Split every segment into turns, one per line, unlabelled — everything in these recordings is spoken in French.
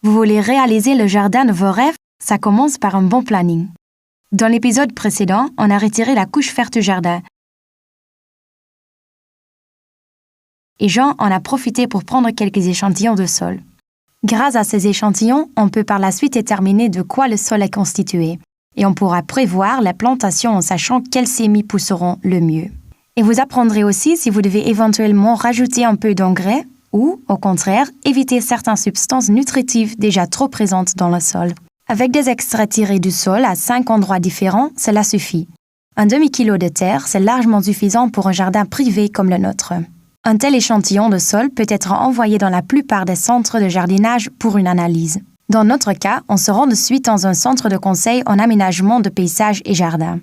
Vous voulez réaliser le jardin de vos rêves? Ça commence par un bon planning. Dans l'épisode précédent, on a retiré la couche verte du jardin. Et Jean en a profité pour prendre quelques échantillons de sol. Grâce à ces échantillons, on peut par la suite déterminer de quoi le sol est constitué. Et on pourra prévoir la plantation en sachant quels sémis pousseront le mieux. Et vous apprendrez aussi si vous devez éventuellement rajouter un peu d'engrais ou, au contraire, éviter certaines substances nutritives déjà trop présentes dans le sol. Avec des extraits tirés du sol à 5 endroits différents, cela suffit. Un demi-kilo de terre, c'est largement suffisant pour un jardin privé comme le nôtre. Un tel échantillon de sol peut être envoyé dans la plupart des centres de jardinage pour une analyse. Dans notre cas, on se rend de suite dans un centre de conseil en aménagement de paysages et jardins.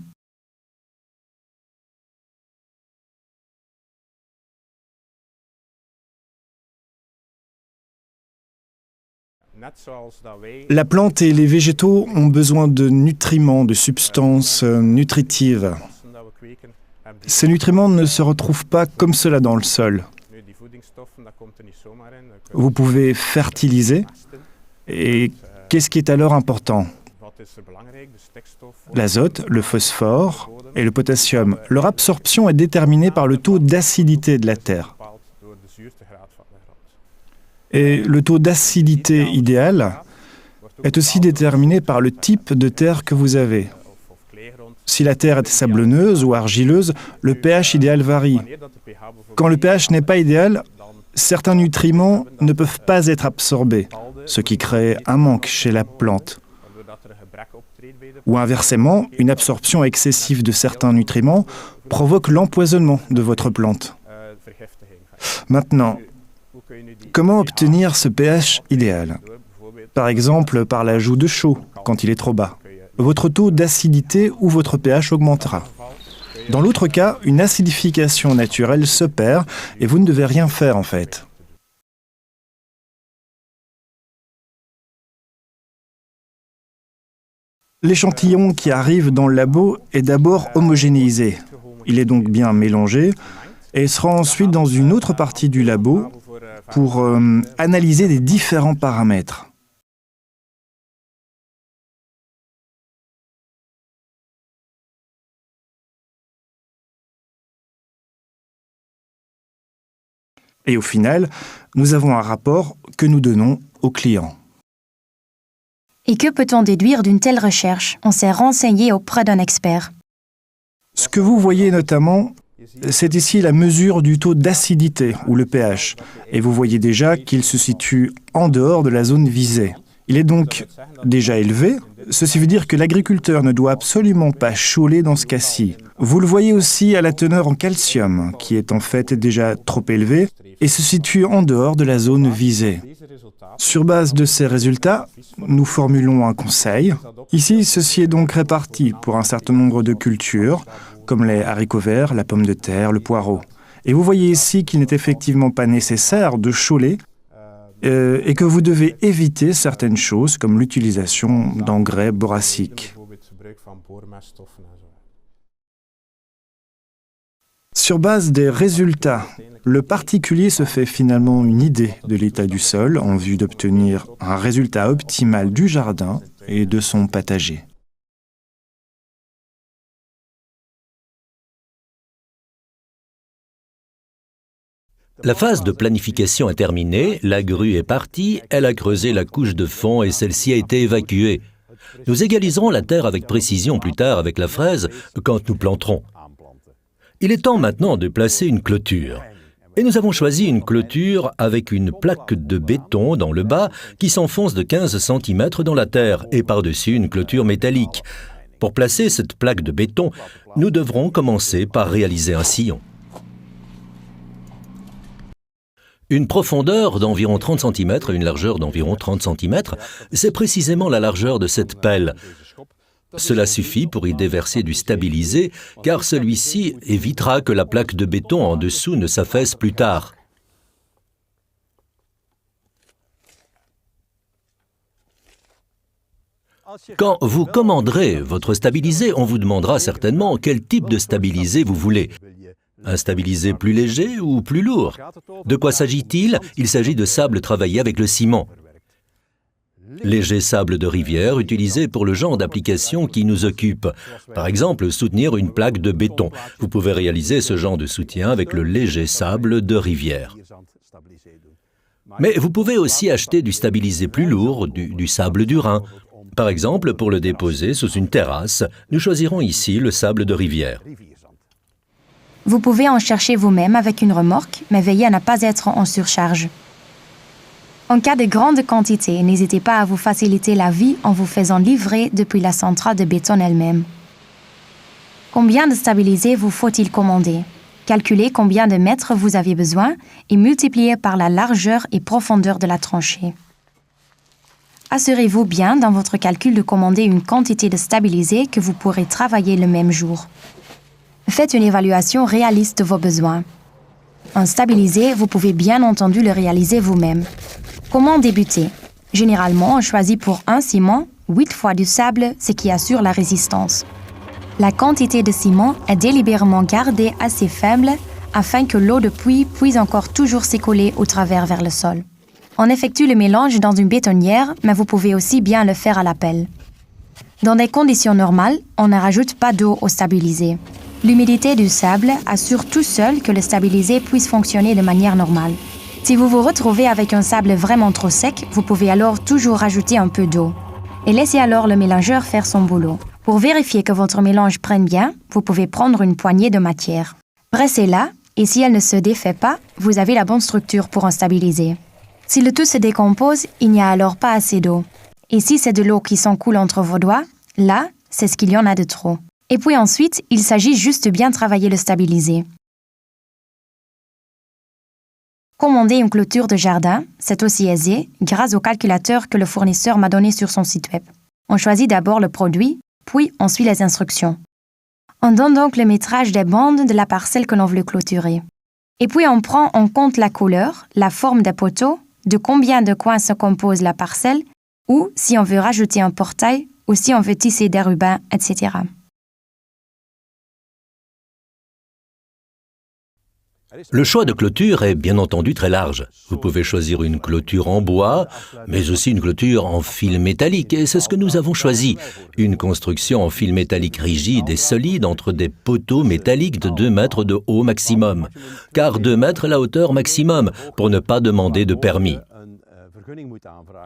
La plante et les végétaux ont besoin de nutriments, de substances nutritives. Ces nutriments ne se retrouvent pas comme cela dans le sol. Vous pouvez fertiliser. Et qu'est-ce qui est alors important? L'azote, le phosphore et le potassium. Leur absorption est déterminée par le taux d'acidité de la terre. Et le taux d'acidité idéal est aussi déterminé par le type de terre que vous avez. Si la terre est sablonneuse ou argileuse, le pH idéal varie. Quand le pH n'est pas idéal, certains nutriments ne peuvent pas être absorbés, ce qui crée un manque chez la plante. Ou inversement, une absorption excessive de certains nutriments provoque l'empoisonnement de votre plante. Maintenant, comment obtenir ce pH idéal? Par exemple, par l'ajout de chaux quand il est trop bas. Votre taux d'acidité ou votre pH augmentera. Dans l'autre cas, une acidification naturelle se perd et vous ne devez rien faire en fait. L'échantillon qui arrive dans le labo est d'abord homogénéisé. Il est donc bien mélangé et sera ensuite dans une autre partie du labo pour analyser les différents paramètres. Et au final, nous avons un rapport que nous donnons au client.
Et que peut-on déduire d'une telle recherche? On s'est renseigné auprès d'un expert.
Ce que vous voyez notamment, c'est ici la mesure du taux d'acidité, ou le pH. Et vous voyez déjà qu'il se situe en dehors de la zone visée. Il est donc déjà élevé. Ceci veut dire que l'agriculteur ne doit absolument pas chauler dans ce cas-ci. Vous le voyez aussi à la teneur en calcium, qui est en fait déjà trop élevée et se situe en dehors de la zone visée. Sur base de ces résultats, nous formulons un conseil. Ici, ceci est donc réparti pour un certain nombre de cultures, comme les haricots verts, la pomme de terre, le poireau. Et vous voyez ici qu'il n'est effectivement pas nécessaire de chauler et que vous devez éviter certaines choses comme l'utilisation d'engrais boraciques. Sur base des résultats, le particulier se fait finalement une idée de l'état du sol en vue d'obtenir un résultat optimal du jardin et de son potager.
La phase de planification est terminée, la grue est partie, elle a creusé la couche de fond et celle-ci a été évacuée. Nous égaliserons la terre avec précision plus tard avec la fraise quand nous planterons. Il est temps maintenant de placer une clôture. Et nous avons choisi une clôture avec une plaque de béton dans le bas qui s'enfonce de 15 cm dans la terre et par-dessus une clôture métallique. Pour placer cette plaque de béton, nous devrons commencer par réaliser un sillon. Une profondeur d'environ 30 cm et une largeur d'environ 30 cm, c'est précisément la largeur de cette pelle. Cela suffit pour y déverser du stabilisé, car celui-ci évitera que la plaque de béton en dessous ne s'affaisse plus tard. Quand vous commanderez votre stabilisé, on vous demandera certainement quel type de stabilisé vous voulez. Un stabilisé plus léger ou plus lourd? De quoi s'agit-il? Il s'agit de sable travaillé avec le ciment. Léger sable de rivière utilisé pour le genre d'application qui nous occupe. Par exemple, soutenir une plaque de béton. Vous pouvez réaliser ce genre de soutien avec le léger sable de rivière. Mais vous pouvez aussi acheter du stabilisé plus lourd, du sable du Rhin. Par exemple, pour le déposer sous une terrasse, nous choisirons ici le sable de rivière.
Vous pouvez en chercher vous-même avec une remorque, mais veillez à ne pas être en surcharge. En cas de grande quantité, n'hésitez pas à vous faciliter la vie en vous faisant livrer depuis la centrale de béton elle-même. Combien de stabilisés vous faut-il commander? Calculez combien de mètres vous avez besoin et multipliez par la largeur et profondeur de la tranchée. Assurez-vous bien dans votre calcul de commander une quantité de stabilisés que vous pourrez travailler le même jour. Faites une évaluation réaliste de vos besoins. Un stabilisé, vous pouvez bien entendu le réaliser vous-même. Comment débuter? Généralement, on choisit pour un ciment 8 fois du sable, ce qui assure la résistance. La quantité de ciment est délibérément gardée assez faible afin que l'eau de pluie puisse encore toujours s'écouler au travers vers le sol. On effectue le mélange dans une bétonnière, mais vous pouvez aussi bien le faire à la pelle. Dans des conditions normales, on ne rajoute pas d'eau au stabilisé. L'humidité du sable assure tout seul que le stabilisé puisse fonctionner de manière normale. Si vous vous retrouvez avec un sable vraiment trop sec, vous pouvez alors toujours rajouter un peu d'eau. Et laissez alors le mélangeur faire son boulot. Pour vérifier que votre mélange prenne bien, vous pouvez prendre une poignée de matière. Pressez-la, et si elle ne se défait pas, vous avez la bonne structure pour en stabiliser. Si le tout se décompose, il n'y a alors pas assez d'eau. Et si c'est de l'eau qui s'encoule entre vos doigts, là, c'est ce qu'il y en a de trop. Et puis ensuite, il s'agit juste de bien travailler le stabilisé. Commander une clôture de jardin, c'est aussi aisé grâce au calculateur que le fournisseur m'a donné sur son site web. On choisit d'abord le produit, puis on suit les instructions. On donne donc le métrage des bandes de la parcelle que l'on veut clôturer. Et puis on prend en compte la couleur, la forme des poteaux, de combien de coins se compose la parcelle, ou si on veut rajouter un portail, ou si on veut tisser des rubans, etc.
Le choix de clôture est bien entendu très large. Vous pouvez choisir une clôture en bois, mais aussi une clôture en fil métallique, et c'est ce que nous avons choisi. Une construction en fil métallique rigide et solide entre des poteaux métalliques de 2 mètres de haut maximum. Car 2 mètres est la hauteur maximum, pour ne pas demander de permis.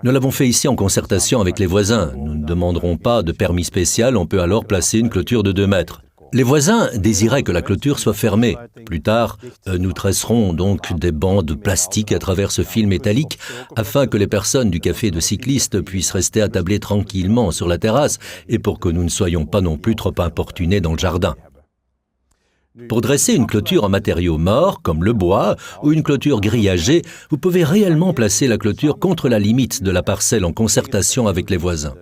Nous l'avons fait ici en concertation avec les voisins. Nous ne demanderons pas de permis spécial, on peut alors placer une clôture de 2 mètres. Les voisins désiraient que la clôture soit fermée. Plus tard, nous tresserons donc des bandes plastiques à travers ce fil métallique afin que les personnes du café de cyclistes puissent rester attablées tranquillement sur la terrasse et pour que nous ne soyons pas non plus trop importunés dans le jardin. Pour dresser une clôture en matériaux morts, comme le bois, ou une clôture grillagée, vous pouvez réellement placer la clôture contre la limite de la parcelle en concertation avec les voisins.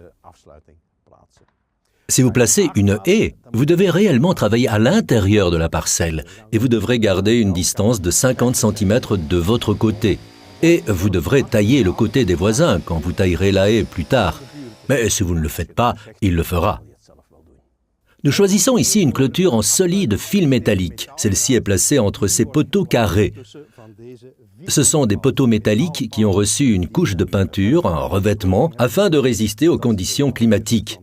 Si vous placez une haie, vous devez réellement travailler à l'intérieur de la parcelle et vous devrez garder une distance de 50 cm de votre côté. Et vous devrez tailler le côté des voisins quand vous taillerez la haie plus tard. Mais si vous ne le faites pas, il le fera. Nous choisissons ici une clôture en solide fil métallique. Celle-ci est placée entre ces poteaux carrés. Ce sont des poteaux métalliques qui ont reçu une couche de peinture, un revêtement, afin de résister aux conditions climatiques.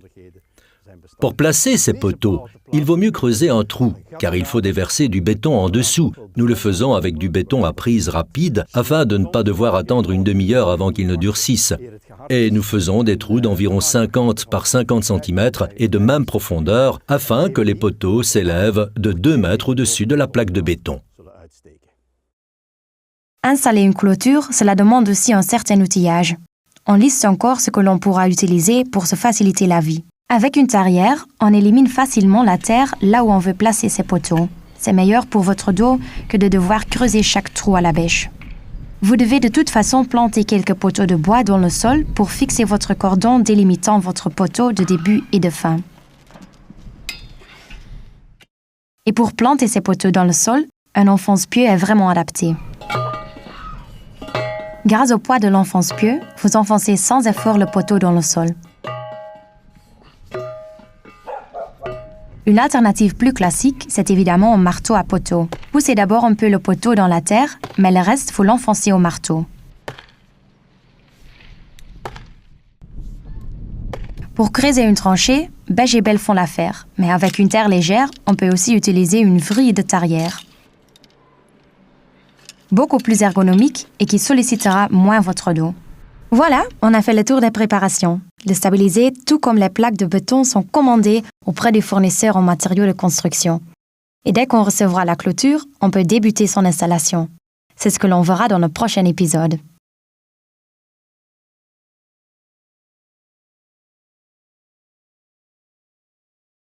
Pour placer ces poteaux, il vaut mieux creuser un trou, car il faut déverser du béton en dessous. Nous le faisons avec du béton à prise rapide, afin de ne pas devoir attendre une demi-heure avant qu'il ne durcisse. Et nous faisons des trous d'environ 50 par 50 cm et de même profondeur, afin que les poteaux s'élèvent de 2 mètres au-dessus de la plaque de béton.
Installer une clôture, cela demande aussi un certain outillage. On liste encore ce que l'on pourra utiliser pour se faciliter la vie. Avec une tarière, on élimine facilement la terre là où on veut placer ses poteaux. C'est meilleur pour votre dos que de devoir creuser chaque trou à la bêche. Vous devez de toute façon planter quelques poteaux de bois dans le sol pour fixer votre cordon délimitant votre poteau de début et de fin. Et pour planter ces poteaux dans le sol, un enfonce-pieux est vraiment adapté. Grâce au poids de l'enfonce-pieux, vous enfoncez sans effort le poteau dans le sol. Une alternative plus classique, c'est évidemment un marteau à poteau. Poussez d'abord un peu le poteau dans la terre, mais le reste, faut l'enfoncer au marteau. Pour creuser une tranchée, Beige et Belle font l'affaire, mais avec une terre légère, on peut aussi utiliser une vrille de tarière. Beaucoup plus ergonomique et qui sollicitera moins votre dos. Voilà, on a fait le tour des préparations. Les stabilisés, tout comme les plaques de béton, sont commandées auprès du fournisseur en matériaux de construction. Et dès qu'on recevra la clôture, on peut débuter son installation. C'est ce que l'on verra dans le prochain épisode.